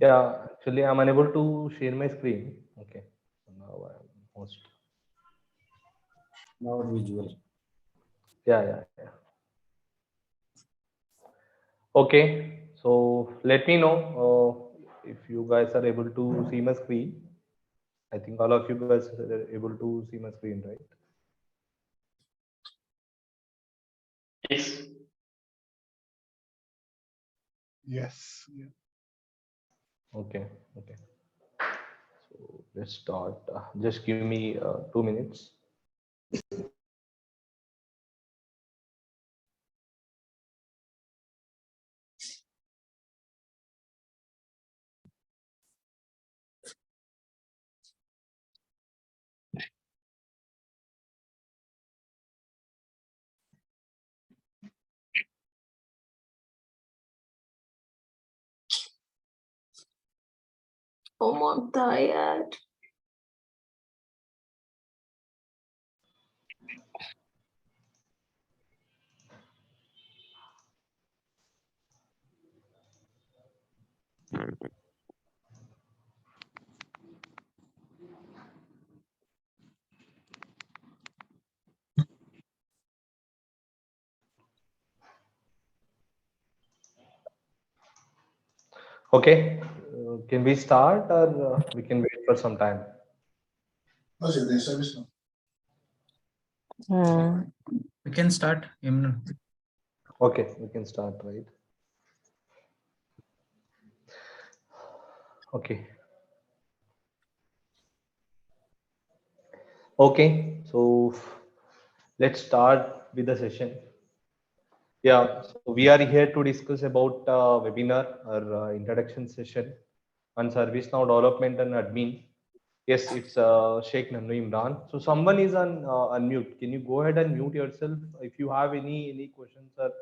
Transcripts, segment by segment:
Yeah, actually, I'm unable to share my screen. Okay, so now I'm host. Now visual. Yeah. Okay, so let me know if you guys are able to see my screen. I think all of you guys are able to see my screen, right? Yes. Yes. Yeah. Okay. So let's start. Just give me 2 minutes. Oh, I'm tired. Okay, can we start or we can wait for some time? No, sir, the service now. We can start, Imran. Okay, we can start, right? Okay. Okay, so let's start with the session. Yeah, so we are here to discuss about webinar or introduction session on ServiceNow development and admin. Yes, it's Sheikh Nanu Imran. So someone is on unmute. Can you go ahead and mute yourself if you have any questions or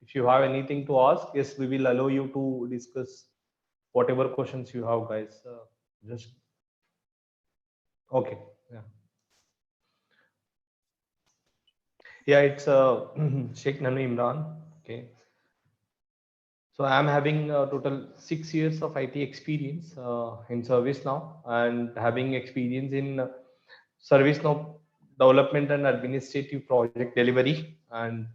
if you have anything to ask? Yes, we will allow you to discuss whatever questions you have, guys. Just okay. Yeah, yeah. It's Sheikh Nanu Imran. Okay. So I'm having a total 6 years of IT experience in ServiceNow and having experience in ServiceNow development and administrative project delivery and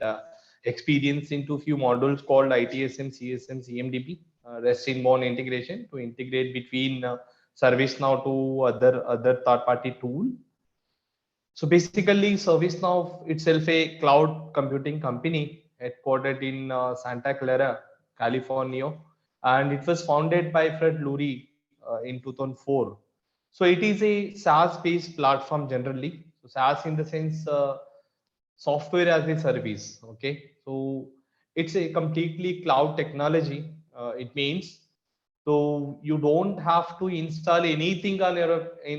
experience into few modules called ITSM, CSM, CMDB, REST inbound integration to integrate between ServiceNow to other third-party tool. So basically, ServiceNow itself a cloud computing company headquartered in Santa Clara, California, and it was founded by Fred Lurie in 2004. So it is a SaaS-based platform generally. So SaaS in the sense software as a service. Okay, so it's a completely cloud technology. It means so you don't have to install anything on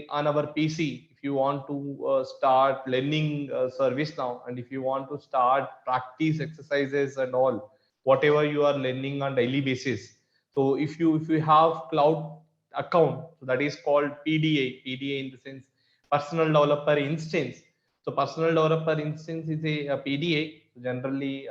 on our PC if you want to start learning service now, and if you want to start practice exercises and all whatever you are learning on daily basis. So if you have cloud account, so that is called PDA in the sense personal developer instance. So personal developer instance is a PDA generally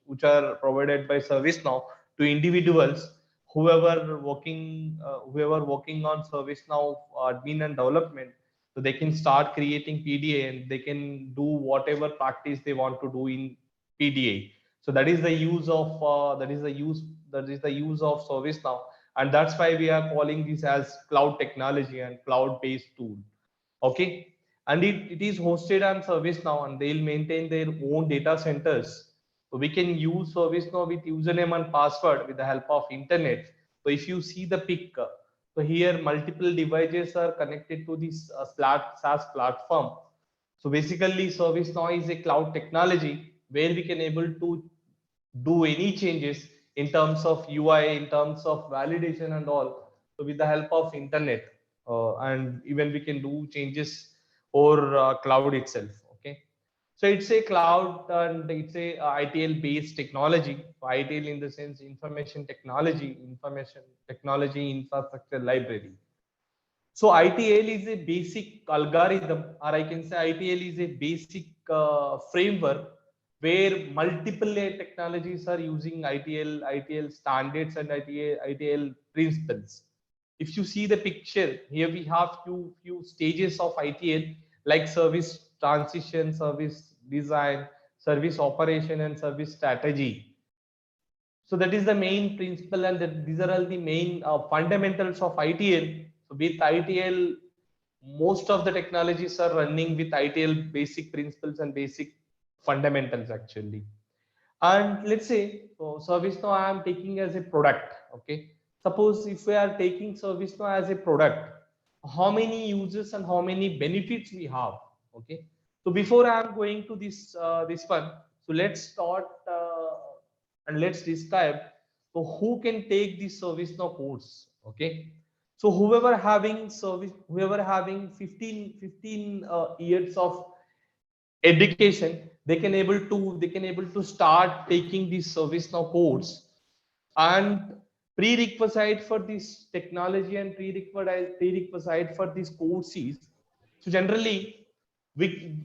which are provided by ServiceNow to individuals whoever working on ServiceNow admin and development, so they can start creating PDA and they can do whatever practice they want to do in PDA. So that is the use of that is the use of ServiceNow, and that's why we are calling this as cloud technology and cloud based tool. Okay, and it is hosted on ServiceNow and they'll maintain their own data centers. So we can use ServiceNow with username and password with the help of internet. So if you see the pic, so here multiple devices are connected to this SaaS platform. So basically, ServiceNow is a cloud technology where we can able to do any changes in terms of UI, in terms of validation and all. So with the help of internet, and even we can do changes or cloud itself. Okay. So it's a cloud and it's a ITL based technology. ITL in the sense information technology infrastructure library. So ITL is a basic algorithm, or I can say ITL is a basic framework where multiple technologies are using ITL standards and ITL principles. if you see the picture here, we have few stages of ITL, like service transition, service design, service operation, and service strategy. So that is the main principle, and these are all the main fundamentals of ITL. So with ITL, most of the technologies are running with ITL basic principles and basic fundamentals actually. And let's say, so ServiceNow I am taking as a product. Okay, suppose if we are taking ServiceNow as a product, how many users and how many benefits we have. Okay, so before I am going to this one, so let's start and let's describe, so who can take this ServiceNow course. Okay, so whoever having 15 years of education, they can able to start taking this ServiceNow course. And prerequisite for this technology and prerequisite for this course is, so we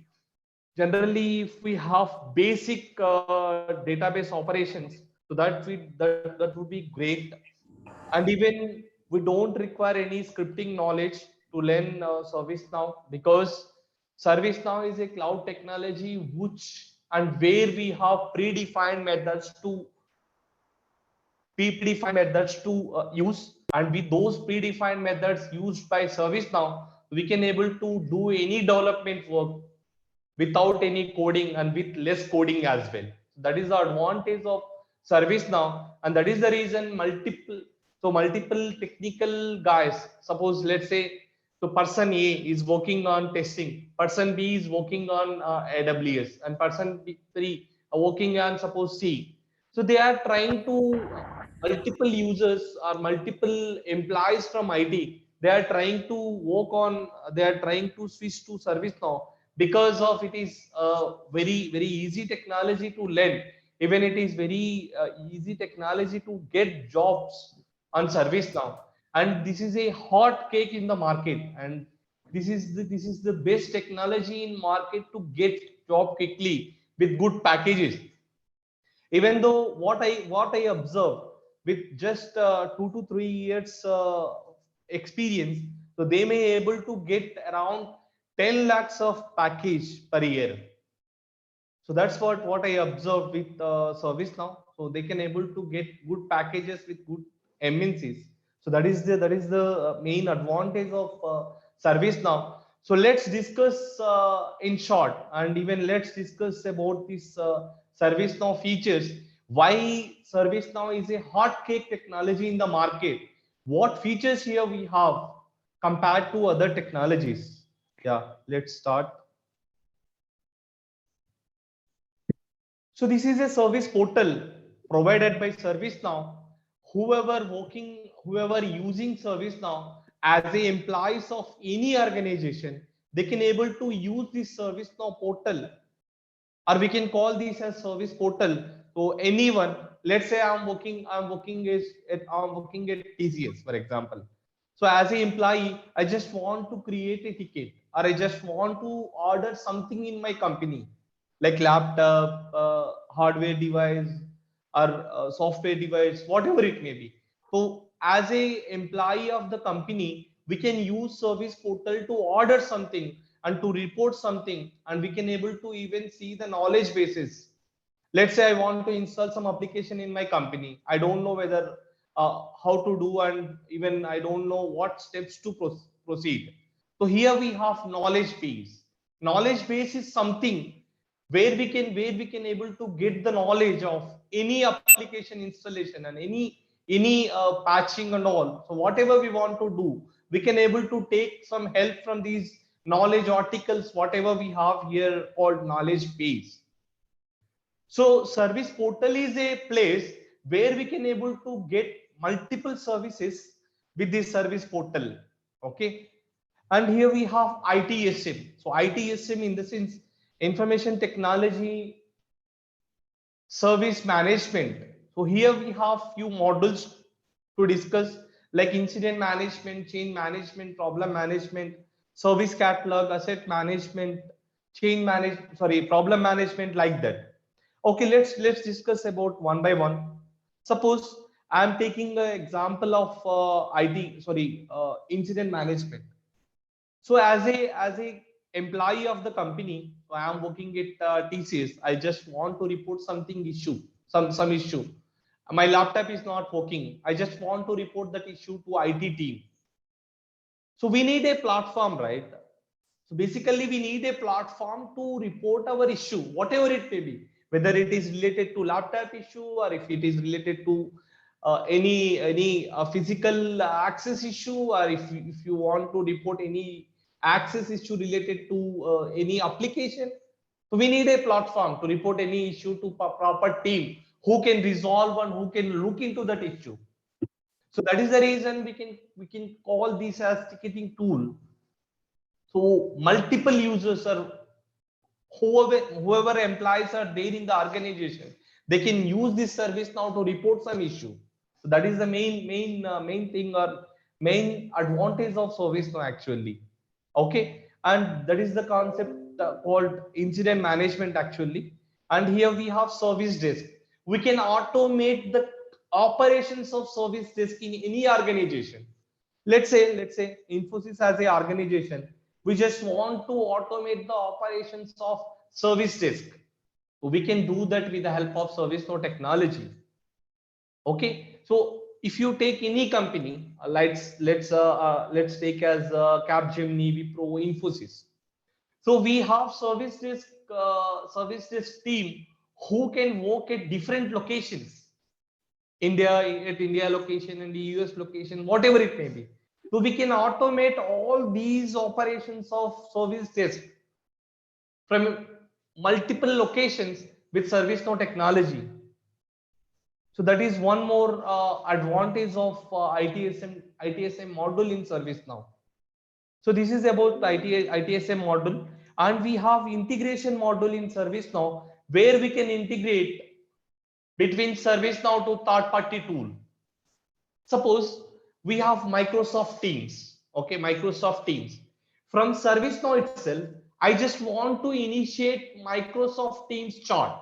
generally if we have basic database operations, so that would be great. And even we don't require any scripting knowledge to learn ServiceNow, because ServiceNow is a cloud technology which and where we have predefined methods to use, and with those predefined methods used by ServiceNow, we can able to do any development work without any coding and with less coding as well. That is the advantage of ServiceNow, and that is the reason multiple technical guys. Suppose let's say, so person A is working on testing, person B is working on AWS, and person B3 are working on suppose C. So they are trying to multiple users or multiple employees from IT. They are trying to work on. They are trying to switch to ServiceNow because of it is very easy technology to learn. Even it is very easy technology to get jobs on ServiceNow, and this is a hot cake in the market, and this is the best technology in market to get job quickly with good packages. Even though what I observe, with just 2 to 3 years experience, so they may able to get around 10 lakhs of package per year. So that's what I observed with ServiceNow. So they can able to get good packages with good MNCs. So that is the main advantage of ServiceNow. So let's discuss in short, and even let's discuss about this ServiceNow features. Why ServiceNow is a hot cake technology in the market? What features here we have compared to other technologies? Yeah, let's start. So this is a service portal provided by ServiceNow. Whoever using ServiceNow as a employees of any organization, they can able to use this ServiceNow portal, or we can call this as service portal. So anyone, let's say I'm working at TCS, for example. So as an employee, I just want to create a ticket, or I just want to order something in my company, like laptop, hardware device, or software device, whatever it may be. So as a employee of the company, we can use service portal to order something and to report something, and we can able to even see the knowledge basis. Let's say I want to install some application in my company. I don't know whether how to do, and even I don't know what steps to proceed. So here we have knowledge base. Knowledge base is something where we can able to get the knowledge of any application installation and any patching and all. So whatever we want to do, we can able to take some help from these knowledge articles, whatever we have here called knowledge base. So service portal is a place where we can able to get multiple services with this service portal. Okay. And here we have ITSM. So ITSM in the sense information technology service management. So here we have few modules to discuss, like incident management, change management, problem management, service catalog, asset management, problem management, like that. Okay, let's discuss about one by one. Suppose I'm taking the example of incident management. So as a employee of the company, so I am working at TCS. I just want to report something issue, some issue. My laptop is not working. I just want to report that issue to IT team. So we need a platform, right? So basically, we need a platform to report our issue, whatever it may be, whether it is related to laptop issue or if it is related to any physical access issue, or if you want to report any access issue related to any application. So we need a platform to report any issue to proper team who can resolve and who can look into that issue. So that is the reason we can call this as ticketing tool. So multiple users are whoever employees are there in the organization, they can use this service now to report some issue. So that is the main thing or main advantage of service now actually. Okay, and that is the concept called incident management actually. And here we have service desk. We can automate the operations of service desk in any organization. Let's say Infosys as a organization, we just want to automate the operations of service desk. We can do that with the help of ServiceNow technology. Okay, so if you take any company, let's take as Capgemini, Wipro, Infosys. So we have service desk team who can work at different locations. India location and the US location, whatever it may be. So we can automate all these operations of service desk from multiple locations with ServiceNow technology. So that is one more advantage of ITSM module in ServiceNow. So this is about ITSM module, and we have integration module in ServiceNow where we can integrate between ServiceNow to third-party tool. Suppose we have Microsoft Teams. Okay, Microsoft Teams. From ServiceNow itself, I just want to initiate Microsoft Teams chart.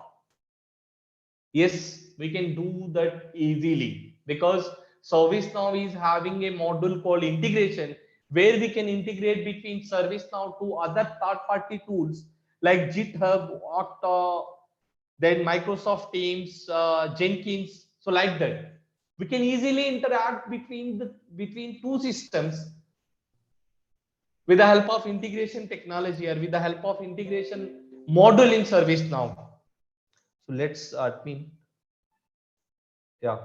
Yes, we can do that easily because ServiceNow is having a module called integration where we can integrate between ServiceNow to other third-party tools like GitHub, Okta, then Microsoft Teams, Jenkins. So like that, we can easily interact between two systems with the help of integration technology or with the help of integration module in ServiceNow. So let's admin. Yeah.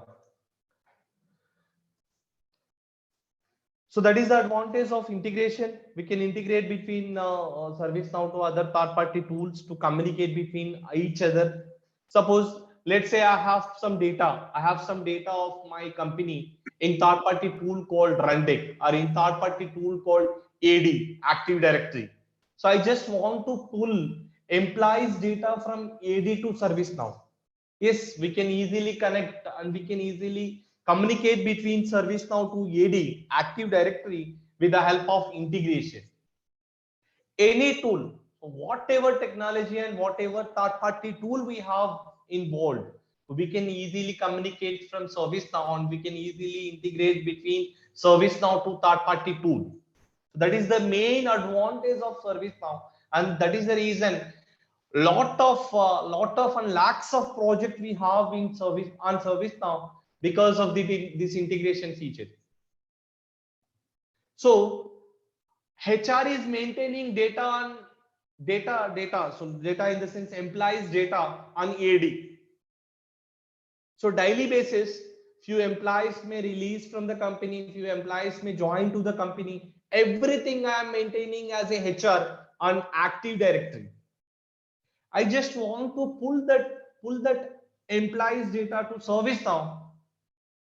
So that is the advantage of integration. We can integrate between ServiceNow to other third-party tools to communicate between each other. Suppose, let's say I have some data. I have some data of my company in third-party tool called Rundeck or in third-party tool called AD, Active Directory. So I just want to pull employees data from AD to ServiceNow. Yes, we can easily connect and we can easily communicate between ServiceNow to AD, Active Directory, with the help of integration. Any tool, whatever technology and whatever third-party tool we have involved, we can easily communicate from ServiceNow and we can easily integrate between ServiceNow to third-party tool. That is the main advantage of ServiceNow, and that is the reason lot of and lakhs of project we have in ServiceNow because of this integration feature. So HR is maintaining data on data. So data in the sense employees data on AD. So daily basis, few employees may release from the company, few employees may join to the company. Everything I am maintaining as a HR on Active Directory. I just want to pull that employees data to ServiceNow.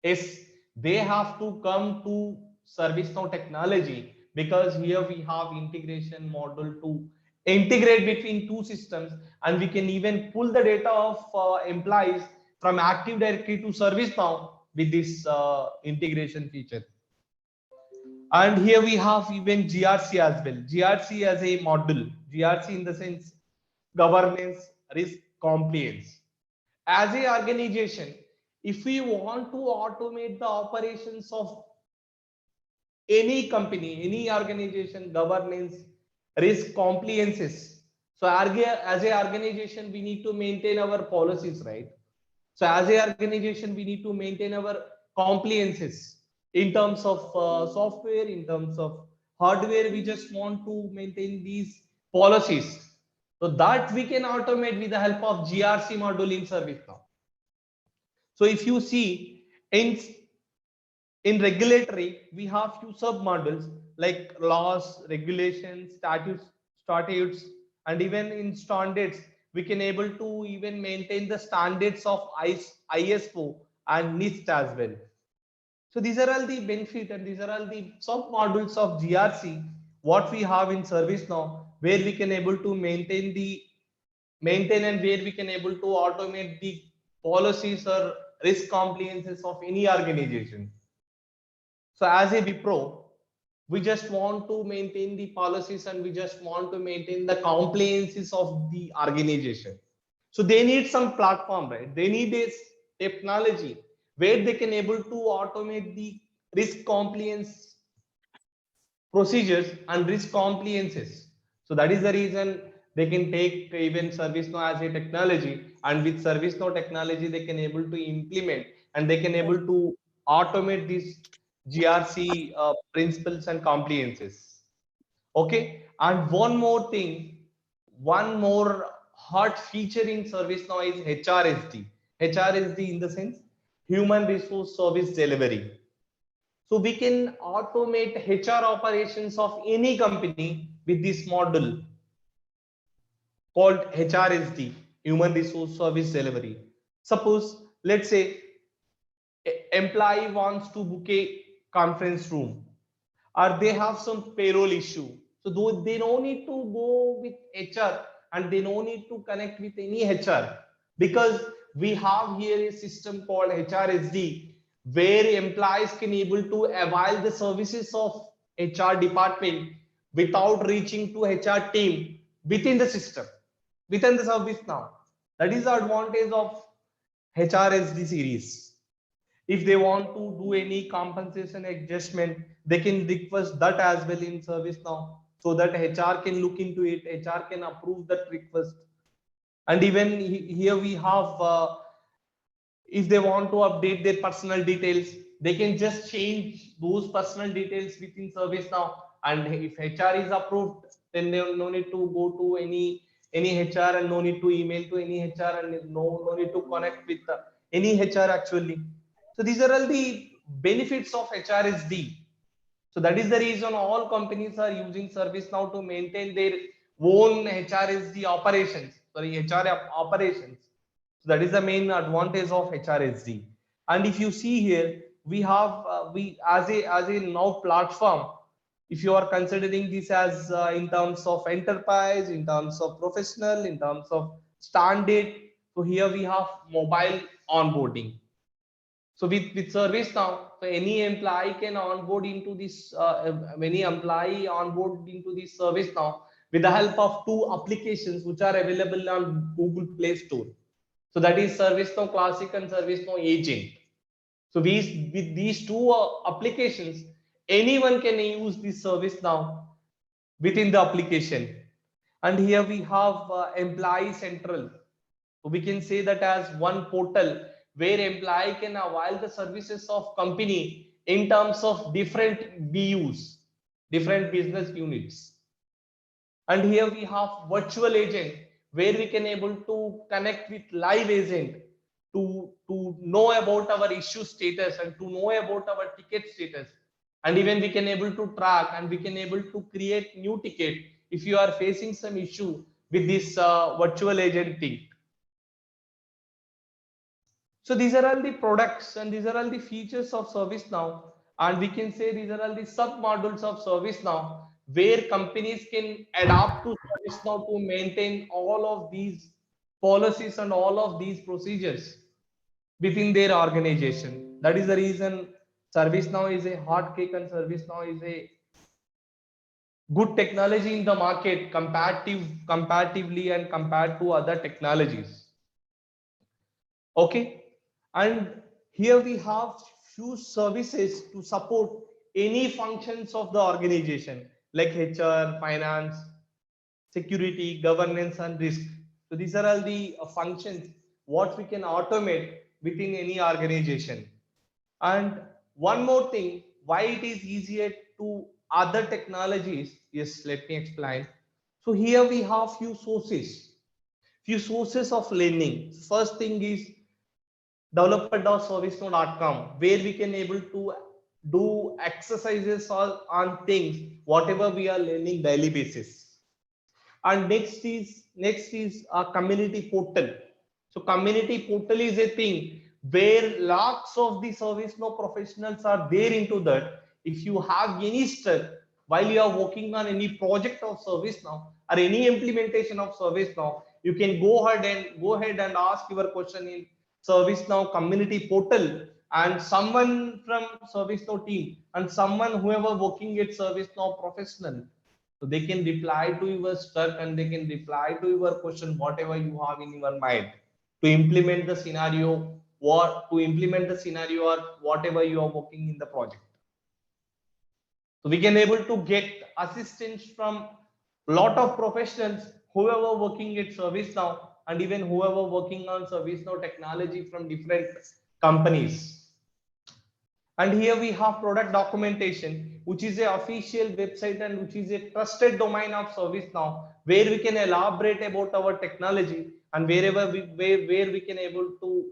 Yes, they have to come to ServiceNow technology because here we have integration module to integrate between two systems, and we can even pull the data of employees from Active Directory to ServiceNow with this integration feature. And here we have even GRC as well. GRC as a module. GRC in the sense governance, risk, compliance. As a organization, if we want to automate the operations of any company, any organization, governance, risk, compliances. So as a organization, we need to maintain our policies, right? So as a organization, we need to maintain our compliances in terms of software, in terms of hardware. We just want to maintain these policies so that we can automate with the help of GRC module in ServiceNow. So if you see in regulatory, we have few sub modules like laws, regulations, statutes, and even in standards, we can able to even maintain the standards of ISO and NIST as well. So these are all the benefit and these are all the sub modules of GRC what we have in ServiceNow, where we can able to maintain and where we can able to automate the policies or risk compliances of any organization. So as a Wipro, we just want to maintain the policies and we just want to maintain the compliances of the organization. So they need some platform, right? They need this technology where they can able to automate the risk compliance procedures and risk compliances. So that is the reason they can take even ServiceNow as a technology, and with ServiceNow technology, they can able to implement and they can able to automate these GRC principles and compliances. Okay, and one more thing, one more hot feature in ServiceNow is HRSD. HRSD in the sense human resource service delivery. So we can automate HR operations of any company with this model called HRSD, human resource service delivery. Suppose, let's say, employee wants to book a conference room or they have some payroll issue. So though they don't need to go with HR and they don't need to connect with any HR, because we have here a system called HRSD where employees can able to avail the services of HR department without reaching to HR team within the system, within the ServiceNow. That is the advantage of HRSD series. If they want to do any compensation adjustment, they can request that as well in ServiceNow so that HR can look into it, HR can approve that request. And even here we have, if they want to update their personal details, they can just change those personal details within ServiceNow. And if HR is approved, then they no need to go to any HR and no need to email to any HR and no need to connect with any HR actually. So these are all the benefits of HRSD. So that is the reason all companies are using ServiceNow to maintain their own HRSD operations, sorry, HR operations. So that is the main advantage of HRSD. And if you see here, we have we as a now platform. If you are considering this as in terms of enterprise, in terms of professional, in terms of standard, so here we have mobile onboarding. So with ServiceNow, so any employee can onboard into this, any employee onboard into this ServiceNow with the help of two applications which are available on Google Play Store. So that is ServiceNow Classic and ServiceNow Agent. So with these two applications, anyone can use this ServiceNow within the application. And here we have Employee Central. So we can say that as one portal where employee can avail the services of company in terms of different BUs, different business units. And here we have virtual agent where we can able to connect with live agent to know about our issue status and to know about our ticket status. And even we can able to track and we can able to create new ticket if you are facing some issue with this virtual agent thing. So these are all the products and these are all the features of ServiceNow, and we can say these are all the sub modules of ServiceNow where companies can adapt to ServiceNow to maintain all of these policies and all of these procedures within their organization. That is the reason ServiceNow is a hot cake and ServiceNow is a good technology in the market comparatively and compared to other technologies. Okay, and here we have few services to support any functions of the organization like HR, finance, security, governance, and risk. So these are all the functions what we can automate within any organization. And one more thing, why it is easier to other technologies? Yes, let me explain. So here we have few sources of learning. First thing is developer.servicenow.com, where we can able to do exercises on things whatever we are learning daily basis. And next is a community portal. So community portal is a thing where lots of the ServiceNow professionals are there into that. If you have any stuff while you are working on any project of ServiceNow or any implementation of ServiceNow, you can go ahead and ask your question in ServiceNow community portal, and someone from ServiceNow team and someone whoever working at ServiceNow professional, so they can reply to your stuff and they can reply to your question whatever you have in your mind to implement the scenario, or whatever you are working in the project. So we can able to get assistance from lot of professionals whoever working at ServiceNow and even whoever working on ServiceNow technology from different companies. And here we have product documentation, which is a official website and which is a trusted domain of ServiceNow, where we can elaborate about our technology and where we can able to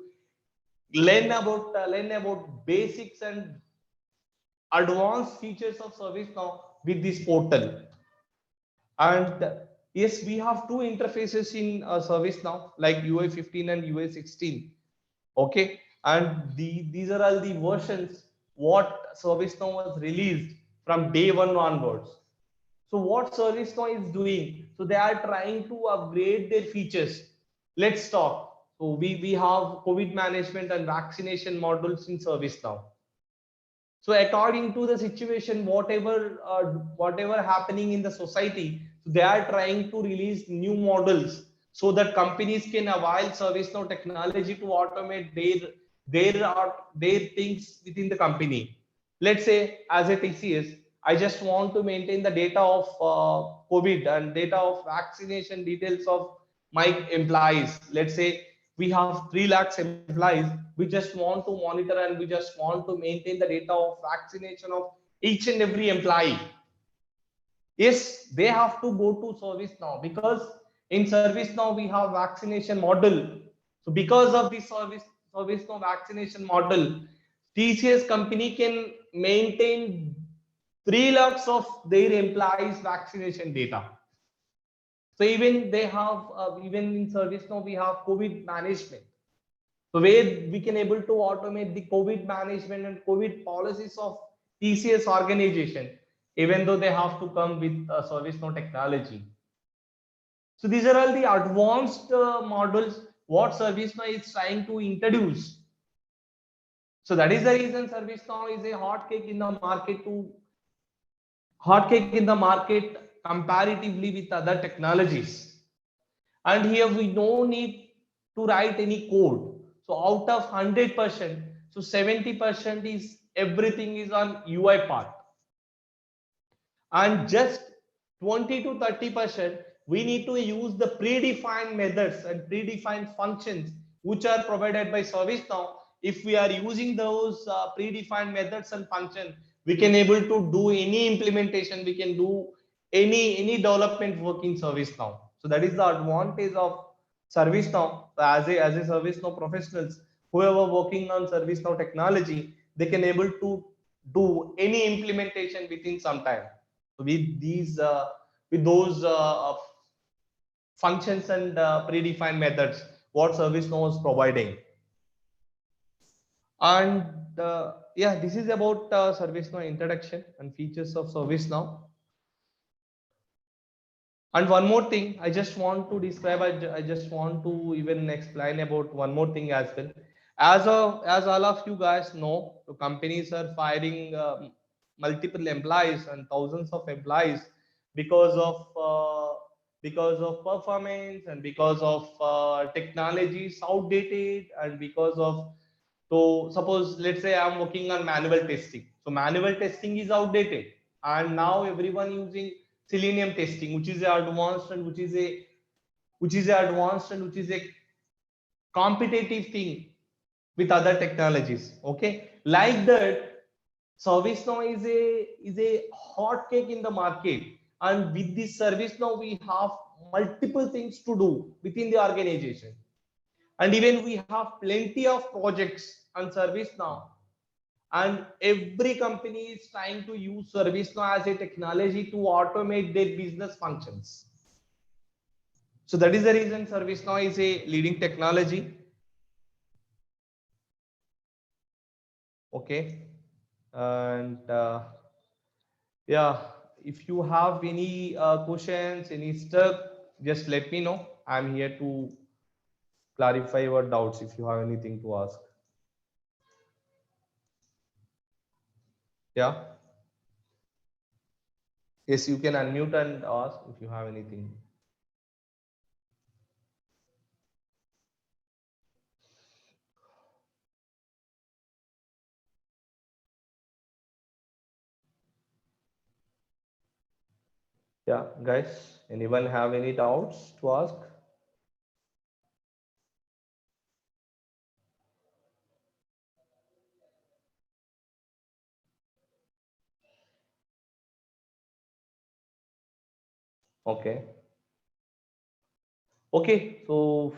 learn about basics and advanced features of ServiceNow with this portal. And yes, we have two interfaces in ServiceNow, like UI 15 and UI 16. Okay, and these are all the versions what ServiceNow was released from day one onwards. So what ServiceNow is doing, so they are trying to upgrade their features. Let's talk. So we have COVID management and vaccination modules in ServiceNow. So according to the situation, whatever happening in the society, they are trying to release new models so that companies can avail ServiceNow technology to automate their things within the company. Let's say as a TCS, I just want to maintain the data of COVID and data of vaccination details of my employees. Let's say we have 3 lakhs employees. We just want to monitor and we just want to maintain the data of vaccination of each and every employee. Yes, they have to go to ServiceNow, because in ServiceNow we have vaccination model. So because of the ServiceNow vaccination model, TCS company can maintain 3 lakhs of their employees vaccination data. So even they have even in ServiceNow we have COVID management. So where we can able to automate the COVID management and COVID policies of TCS organization, even though they have to come with ServiceNow technology. So these are all the advanced models what ServiceNow is trying to introduce. So that is the reason ServiceNow is a hot cake in the market comparatively with other technologies. And here we don't need to write any code. So out of 100%, so 70% is everything is on UI part, and just 20 to 30% we need to use the predefined methods and predefined functions which are provided by ServiceNow. If we are using those predefined methods and functions, we can able to do any implementation, we can do any development work in ServiceNow. So that is the advantage of ServiceNow. As a ServiceNow professionals, whoever working on ServiceNow technology, they can able to do any implementation within some time. So with those functions and predefined methods, what ServiceNow is providing. And yeah, this is about ServiceNow introduction and features of ServiceNow. And one more thing I just want to describe, I just want to even explain about one more thing as well. As all of you guys know, the companies are firing multiple employees and thousands of employees because of performance and because of technology is outdated and because of So suppose, let's say I'm working on manual testing. So manual testing is outdated, and now everyone using Selenium testing, which is advanced and which is a competitive thing with other technologies. Okay, like that, ServiceNow is a hot cake in the market, and with this ServiceNow we have multiple things to do within the organization, and even we have plenty of projects on ServiceNow, and every company is trying to use ServiceNow as a technology to automate their business functions. So that is the reason ServiceNow is a leading technology. Okay, and yeah, if you have any questions, any stuff, just let me know. I'm here to clarify your doubts if you have anything to ask. Yeah. Yes, you can unmute and ask if you have anything. Yeah, guys, anyone have any doubts to ask? Okay. Okay, so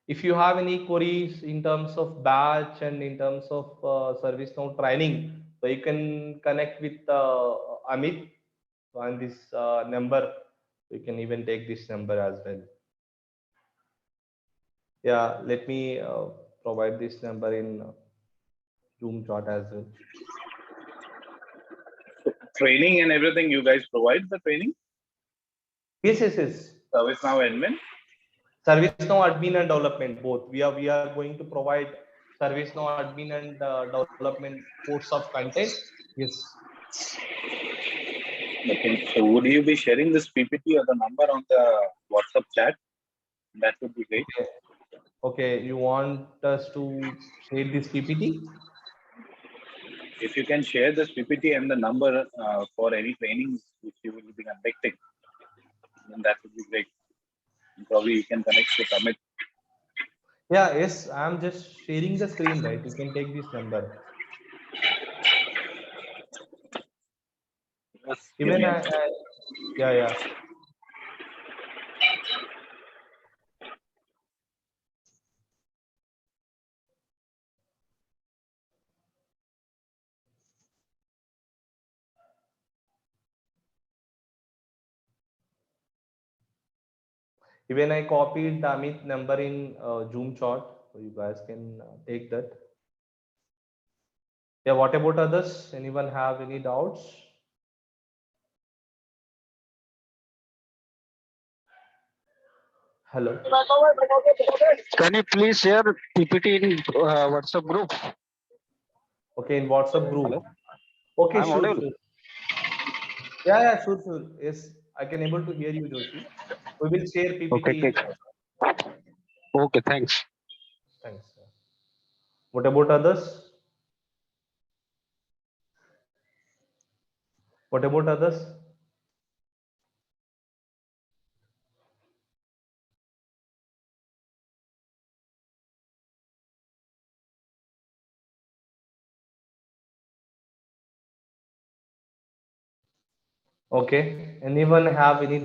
if you have any queries in terms of batch and in terms of ServiceNow training, so you can connect with Amit on this number. You can even take this number as well. Yeah, let me provide this number in Zoom chat as well. Training and everything, you guys provide the training? Yes. ServiceNow admin? ServiceNow admin and development both. We are going to provide ServiceNow admin and development course of content. Yes. Okay. So would you be sharing this PPT or the number on the WhatsApp chat? That would be great. Okay, you want us to share this PPT? If you can share this PPT and the number for any trainings which you will be conducting, then that would be great. And probably you can connect with Amit. Yeah, yes, I'm just sharing the screen, right? You can take this number. Just give Even me a yeah. Even I copied the Amit number in Zoom chat, so you guys can take that. Yeah, what about others? Anyone have any doubts? Hello. Can you please share PPT in WhatsApp group? Okay, in WhatsApp group. Hello? Okay, I'm sure. audible. Yeah, sure. Yes, I can able to hear you, Joshi. We will share Okay, PPT. okay, thanks. Thanks. What about others? What about others? Okay. Anyone have any